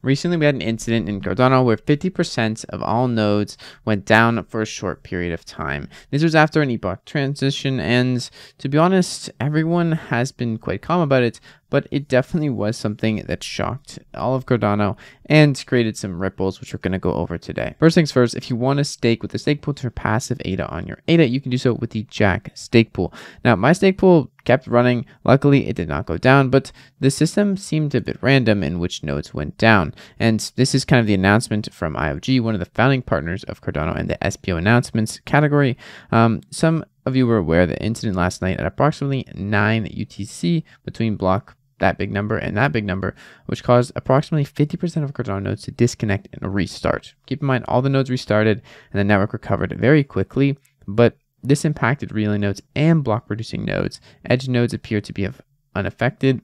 Recently, we had an incident in Cardano where 50% of all nodes went down for a short period of time. This was after an epoch transition, and to be honest, everyone has been quite calm about it, but it definitely was something that shocked all of Cardano and created some ripples, which we're going to go over today. First things first, if you want to stake with the stake pool to passive ADA on your ADA, you can do so with the Jack stake pool. Now, my stake pool kept running. Luckily, it did not go down, but the system seemed a bit random in which nodes went down. And this is kind of the announcement from IOG, one of the founding partners of Cardano and the SPO announcements category. Some of you were aware of the incident last night at approximately 9 UTC between block that big number and that big number, which caused approximately 50% of Cardano nodes to disconnect and restart. Keep in mind, all the nodes restarted and the network recovered very quickly, but this impacted relay nodes and block producing nodes. Edge nodes appear to be unaffected,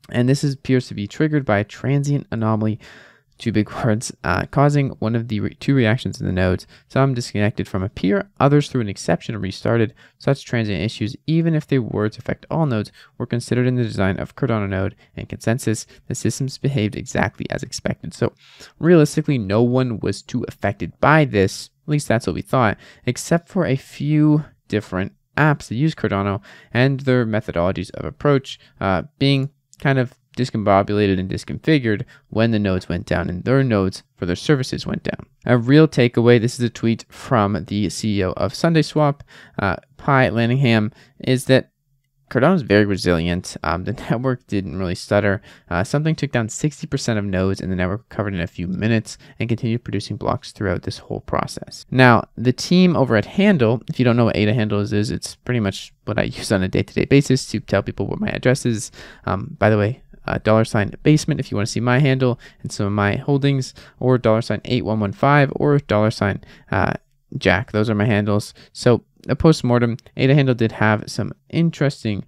and this appears to be triggered by a transient anomaly, two big words, causing one of the two reactions in the nodes. Some disconnected from a peer, others through an exception restarted. Such transient issues, even if they were to affect all nodes, were considered in the design of Cardano node and consensus. The systems behaved exactly as expected. So realistically, no one was too affected by this. At least that's what we thought, except for a few different apps that use Cardano and their methodologies of approach being kind of discombobulated and disconfigured when the nodes went down and their nodes for their services went down. A real takeaway, this is a tweet from the CEO of SundaySwap, Pi Lanningham, is that Cardano is very resilient. The network didn't really stutter. Something took down 60% of nodes and the network recovered in a few minutes and continued producing blocks throughout this whole process. Now, the team over at Handle, if you don't know what ADA Handles is, it's pretty much what I use on a day-to-day basis to tell people what my address is. By the way, $basement if you want to see my handle and some of my holdings, or $8115 or $Jack. Those are my handles. So a post-mortem, ADA Handle did have some interesting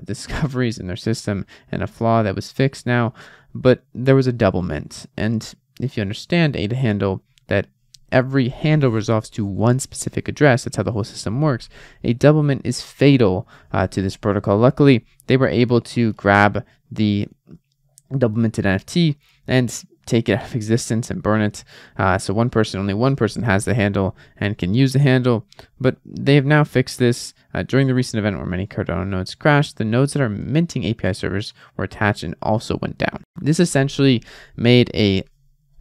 discoveries in their system and a flaw that was fixed now, but there was a double mint. And if you understand ADA Handle, that every handle resolves to one specific address, that's how the whole system works, a double mint is fatal to this protocol. Luckily, they were able to grab the double minted NFT and take it out of existence and burn it. So only one person has the handle and can use the handle, but they have now fixed this. During the recent event where many Cardano nodes crashed, the nodes that are minting API servers were attached and also went down. This essentially made a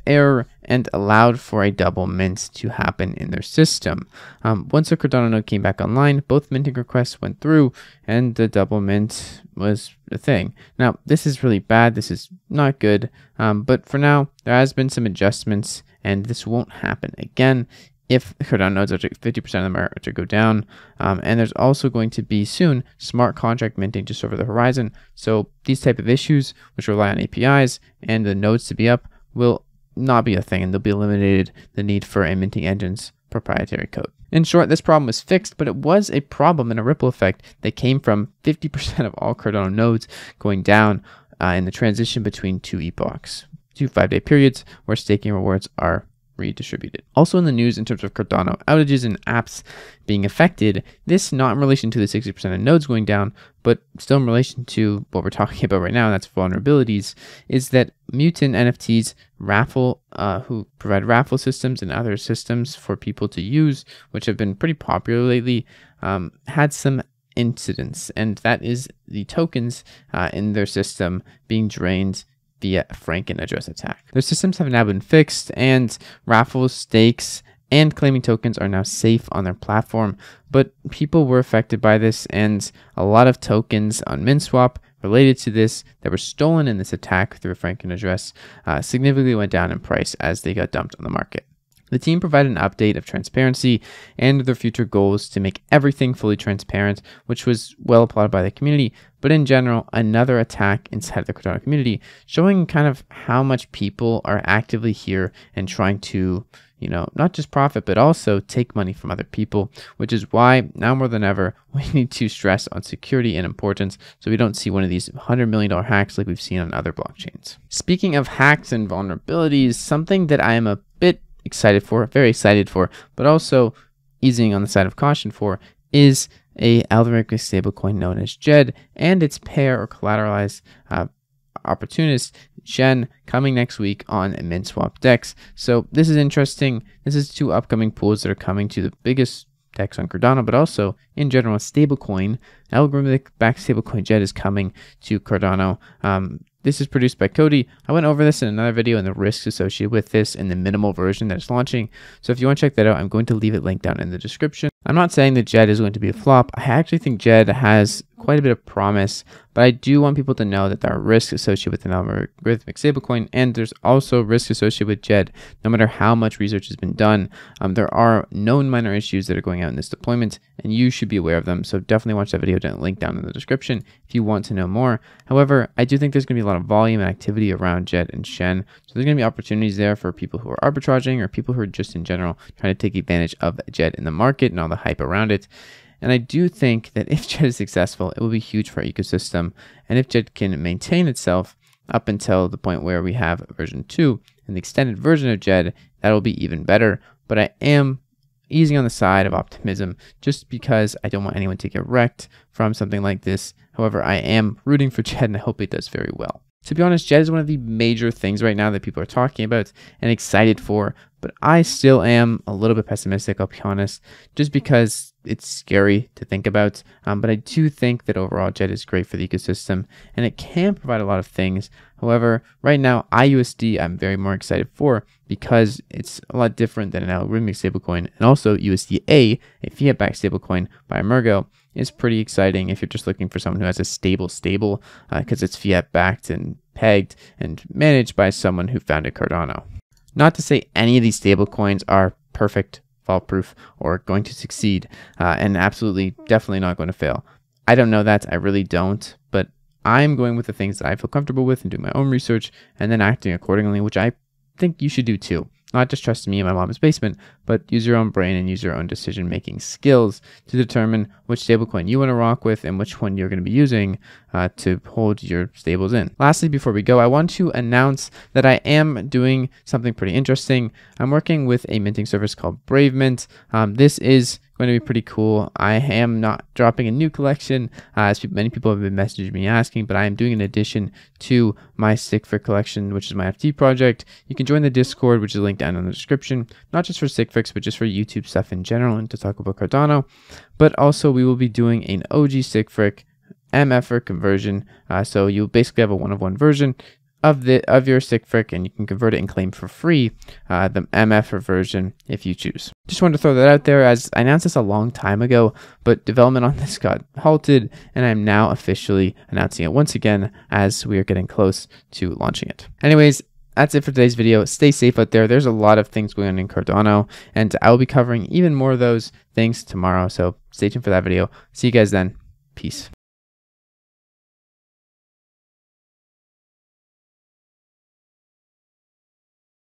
error and allowed for a double mint to happen in their system. Once the Cardano node came back online, both minting requests went through and the double mint was a thing. Now, this is really bad. This is not good. But for now, there has been some adjustments and this won't happen again if Cardano nodes are 50% of them are to go down. And there's also going to be soon smart contract minting just over the horizon. So these type of issues, which rely on APIs and the nodes to be up, will not be a thing, and they'll be eliminated the need for a minting engine's proprietary code. In short, this problem was fixed, but it was a problem and a ripple effect that came from 50% of all Cardano nodes going down in the transition between two epochs, 2 5-day periods where staking rewards are redistributed. Also in the news in terms of Cardano outages and apps being affected, this not in relation to the 60% of nodes going down, but still in relation to what we're talking about right now, and that's vulnerabilities, is that Mutant NFTs raffle, who provide raffle systems and other systems for people to use, which have been pretty popular lately, had some incidents, and that is the tokens in their system being drained via a Franken address attack. Their systems have now been fixed, and raffles, stakes, and claiming tokens are now safe on their platform, but people were affected by this, and a lot of tokens on MinSwap related to this that were stolen in this attack through a Franken address significantly went down in price as they got dumped on the market. The team provided an update of transparency and their future goals to make everything fully transparent, which was well applauded by the community, but in general, another attack inside the Cardano community, showing kind of how much people are actively here and trying to, not just profit, but also take money from other people, which is why now more than ever, we need to stress on security and importance so we don't see one of these $100 million hacks like we've seen on other blockchains. Speaking of hacks and vulnerabilities, something that I am a bit very excited for, but also easing on the side of caution for, is a algorithmic stablecoin known as DJED and its pair or collateralized opportunist Shen coming next week on MintSwap DEX. So this is interesting. This is 2 upcoming pools that are coming to the biggest DEX on Cardano, but also in general, stablecoin. Algorithmic-backed stablecoin DJED is coming to Cardano. This is produced by Cody. I went over this in another video and the risks associated with this in the minimal version that it's launching. So if you want to check that out, I'm going to leave it linked down in the description. I'm not saying that DJED is going to be a flop. I actually think DJED has quite a bit of promise, but I do want people to know that there are risks associated with an algorithmic stablecoin, and there's also risks associated with DJED. No matter how much research has been done, there are known minor issues that are going out in this deployment, and you should be aware of them. So definitely watch that video link down in the description if you want to know more. However, I do think there's going to be a lot of volume and activity around DJED and Shen, so there's going to be opportunities there for people who are arbitraging or people who are just in general trying to take advantage of DJED in the market and all the hype around it. And I do think that if DJED is successful, it will be huge for our ecosystem. And if DJED can maintain itself up until the point where we have version 2 and the extended version of DJED, that will be even better. But I am easing on the side of optimism just because I don't want anyone to get wrecked from something like this. However, I am rooting for DJED and I hope it does very well. To be honest, DJED is one of the major things right now that people are talking about and excited for, but I still am a little bit pessimistic, I'll be honest, just because it's scary to think about. But I do think that overall DJED is great for the ecosystem and it can provide a lot of things. However, right now, IUSD I'm very more excited for because it's a lot different than an algorithmic stablecoin, and also USDA, a fiat-backed stablecoin by Emergo, is pretty exciting if you're just looking for someone who has a stable because it's fiat-backed and pegged and managed by someone who founded Cardano. Not to say any of these stablecoins are perfect, fault-proof, or going to succeed, and absolutely, definitely not going to fail. I don't know that, I really don't, but I'm going with the things that I feel comfortable with and doing my own research and then acting accordingly, which I think you should do too. Not just trust me in my mom's basement, but use your own brain and use your own decision-making skills to determine which stablecoin you want to rock with and which one you're going to be using to hold your stables in. Lastly, before we go, I want to announce that I am doing something pretty interesting. I'm working with a minting service called BraveMint. This is going to be pretty cool. I am not dropping a new collection, as many people have been messaging me asking, but I am doing an addition to my Stickfrick collection, which is my FT project. You can join the Discord, which is linked down in the description, not just for Stickfricks, but just for YouTube stuff in general and to talk about Cardano. But also we will be doing an OG Stickfrick MFR conversion. So you'll basically have a one-of-one version of your Stickfrick, and you can convert it and claim for free the MFR version if you choose. Just wanted to throw that out there, as I announced this a long time ago, but development on this got halted, and I'm now officially announcing it once again as we are getting close to launching it. Anyways, that's it for today's video. Stay safe out there. There's a lot of things going on in Cardano, and I will be covering even more of those things tomorrow, so stay tuned for that video. See you guys then. Peace.